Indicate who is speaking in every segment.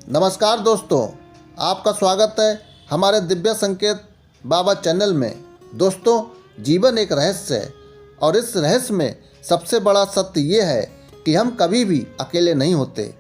Speaker 1: नमस्कार दोस्तों, आपका स्वागत है हमारे दिव्य संकेत बाबा चैनल में। दोस्तों, जीवन एक रहस्य है और इस रहस्य में सबसे बड़ा सत्य ये है कि हम कभी भी अकेले नहीं होते।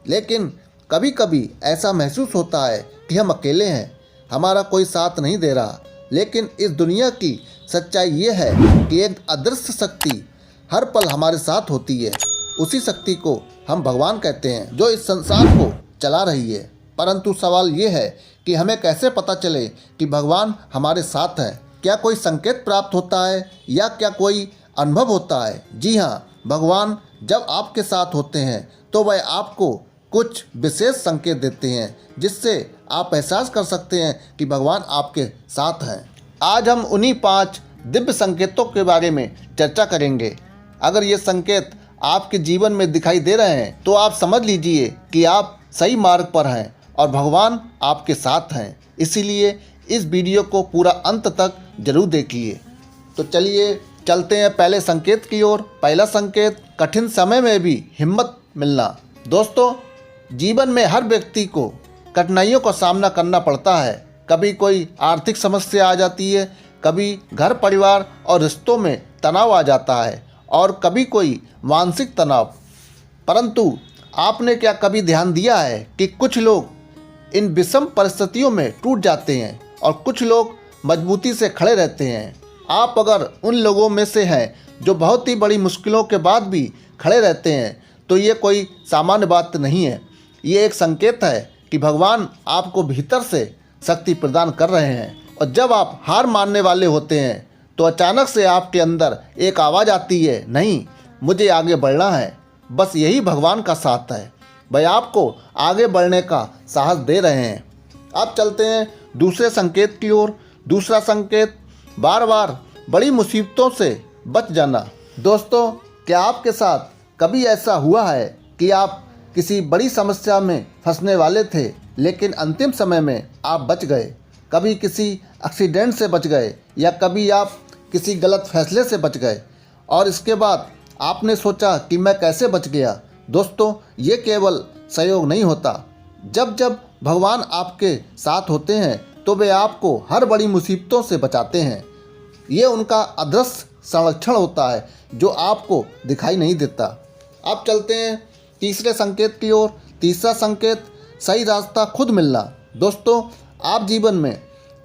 Speaker 1: लेकिन कभी कभी ऐसा महसूस होता है कि हम अकेले हैं, हमारा कोई साथ नहीं दे रहा। लेकिन इस दुनिया की सच्चाई ये है कि एक अदृश्य शक्ति हर पल हमारे साथ होती है। उसी शक्ति को हम भगवान कहते हैं, जो इस संसार को चला रही है। परंतु सवाल ये है कि हमें कैसे पता चले कि भगवान हमारे साथ हैं। क्या कोई संकेत प्राप्त होता है या क्या कोई अनुभव होता है? जी हाँ, भगवान जब आपके साथ होते हैं तो वह आपको कुछ विशेष संकेत देते हैं, जिससे आप एहसास कर सकते हैं कि भगवान आपके साथ हैं। आज हम उन्हीं 5 दिव्य संकेतों के बारे में चर्चा करेंगे। अगर ये संकेत आपके जीवन में दिखाई दे रहे हैं तो आप समझ लीजिए कि आप सही मार्ग पर हैं और भगवान आपके साथ हैं। इसीलिए इस वीडियो को पूरा अंत तक जरूर देखिए। तो चलिए चलते हैं पहले संकेत की ओर। पहला संकेत, कठिन समय में भी हिम्मत मिलना। दोस्तों, जीवन में हर व्यक्ति को कठिनाइयों का सामना करना पड़ता है। कभी कोई आर्थिक समस्या आ जाती है, कभी घर परिवार और रिश्तों में तनाव आ जाता है और कभी कोई मानसिक तनाव। परंतु आपने क्या कभी ध्यान दिया है कि कुछ लोग इन विषम परिस्थितियों में टूट जाते हैं और कुछ लोग मजबूती से खड़े रहते हैं। आप अगर उन लोगों में से हैं जो बहुत ही बड़ी मुश्किलों के बाद भी खड़े रहते हैं, तो ये कोई सामान्य बात नहीं है। ये एक संकेत है कि भगवान आपको भीतर से शक्ति प्रदान कर रहे हैं। और जब आप हार मानने वाले होते हैं तो अचानक से आपके अंदर एक आवाज़ आती है, नहीं, मुझे आगे बढ़ना है। बस यही भगवान का साथ है, वह आपको आगे बढ़ने का साहस दे रहे हैं। अब चलते हैं दूसरे संकेत की ओर। दूसरा संकेत, बार बार बड़ी मुसीबतों से बच जाना। दोस्तों, क्या आपके साथ कभी ऐसा हुआ है कि आप किसी बड़ी समस्या में फंसने वाले थे, लेकिन अंतिम समय में आप बच गए? कभी किसी एक्सीडेंट से बच गए या कभी आप किसी गलत फैसले से बच गए और इसके बाद आपने सोचा कि मैं कैसे बच गया। दोस्तों, ये केवल सहयोग नहीं होता। जब जब भगवान आपके साथ होते हैं तो वे आपको हर बड़ी मुसीबतों से बचाते हैं। ये उनका अदृश्य संरक्षण होता है जो आपको दिखाई नहीं देता। अब चलते हैं तीसरे संकेत की ओर। तीसरा संकेत, सही रास्ता खुद मिलना। दोस्तों, आप जीवन में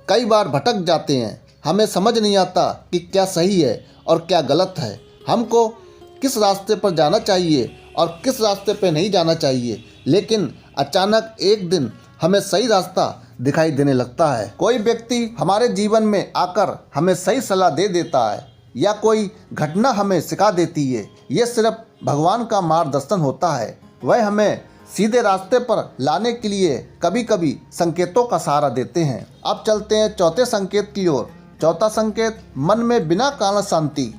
Speaker 1: कई बार भटक जाते हैं। हमें समझ नहीं आता कि क्या सही है और क्या गलत है। हमको किस रास्ते पर जाना चाहिए और किस रास्ते पर नहीं जाना चाहिए। लेकिन अचानक एक दिन हमें सही रास्ता दिखाई देने लगता है। कोई व्यक्ति हमारे जीवन में आकर हमें सही सलाह दे देता है या कोई घटना हमें सिखा देती है। ये सिर्फ भगवान का मार्गदर्शन होता है। वह हमें सीधे रास्ते पर लाने के लिए कभी कभी संकेतों का सहारा देते हैं। अब चलते हैं चौथे संकेत की ओर। चौथा संकेत, मन में बिना कारण शांति।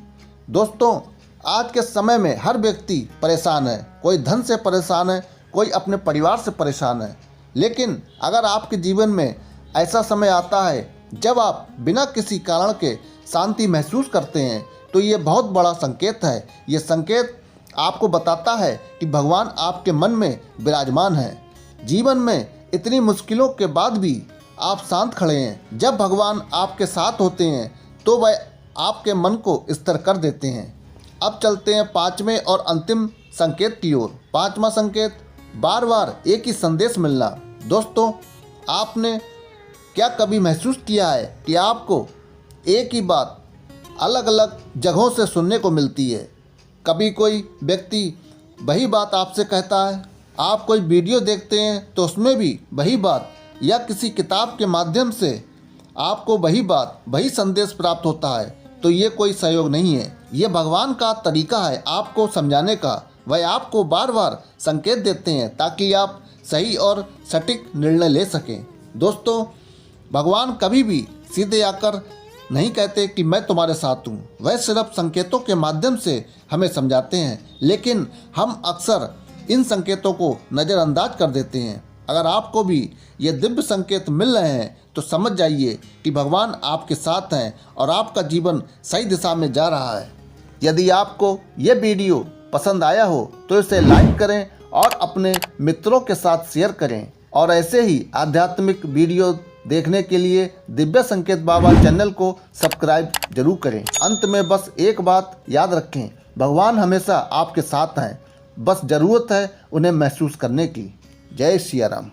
Speaker 1: दोस्तों, आज के समय में हर व्यक्ति परेशान है। कोई धन से परेशान है, कोई अपने परिवार से परेशान है। लेकिन अगर आपके जीवन में ऐसा समय आता है जब आप बिना किसी कारण के शांति महसूस करते हैं, तो ये बहुत बड़ा संकेत है। ये संकेत आपको बताता है कि भगवान आपके मन में विराजमान है। जीवन में इतनी मुश्किलों के बाद भी आप शांत खड़े हैं। जब भगवान आपके साथ होते हैं तो वह आपके मन को स्थिर कर देते हैं। अब चलते हैं पांचवें और अंतिम संकेत की ओर। पांचवा संकेत, बार बार एक ही संदेश मिलना। दोस्तों, आपने क्या कभी महसूस किया है कि आपको एक ही बात अलग अलग जगहों से सुनने को मिलती है? कभी कोई व्यक्ति वही बात आपसे कहता है, आप कोई वीडियो देखते हैं तो उसमें भी वही बात, या किसी किताब के माध्यम से आपको वही बात, वही संदेश प्राप्त होता है। तो ये कोई सहयोग नहीं है, ये भगवान का तरीका है आपको समझाने का। वह आपको बार बार संकेत देते हैं ताकि आप सही और सटीक निर्णय ले सकें। दोस्तों, भगवान कभी भी सीधे आकर नहीं कहते कि मैं तुम्हारे साथ हूँ। वह सिर्फ संकेतों के माध्यम से हमें समझाते हैं, लेकिन हम अक्सर इन संकेतों को नज़रअंदाज कर देते हैं। अगर आपको भी ये दिव्य संकेत मिल रहे हैं तो समझ जाइए कि भगवान आपके साथ हैं और आपका जीवन सही दिशा में जा रहा है। यदि आपको ये वीडियो पसंद आया हो तो इसे लाइक करें और अपने मित्रों के साथ शेयर करें। और ऐसे ही आध्यात्मिक वीडियो देखने के लिए दिव्य संकेत बाबा चैनल को सब्सक्राइब जरूर करें। अंत में बस एक बात याद रखें, भगवान हमेशा आपके साथ हैं, बस ज़रूरत है उन्हें महसूस करने की। जय सिया राम।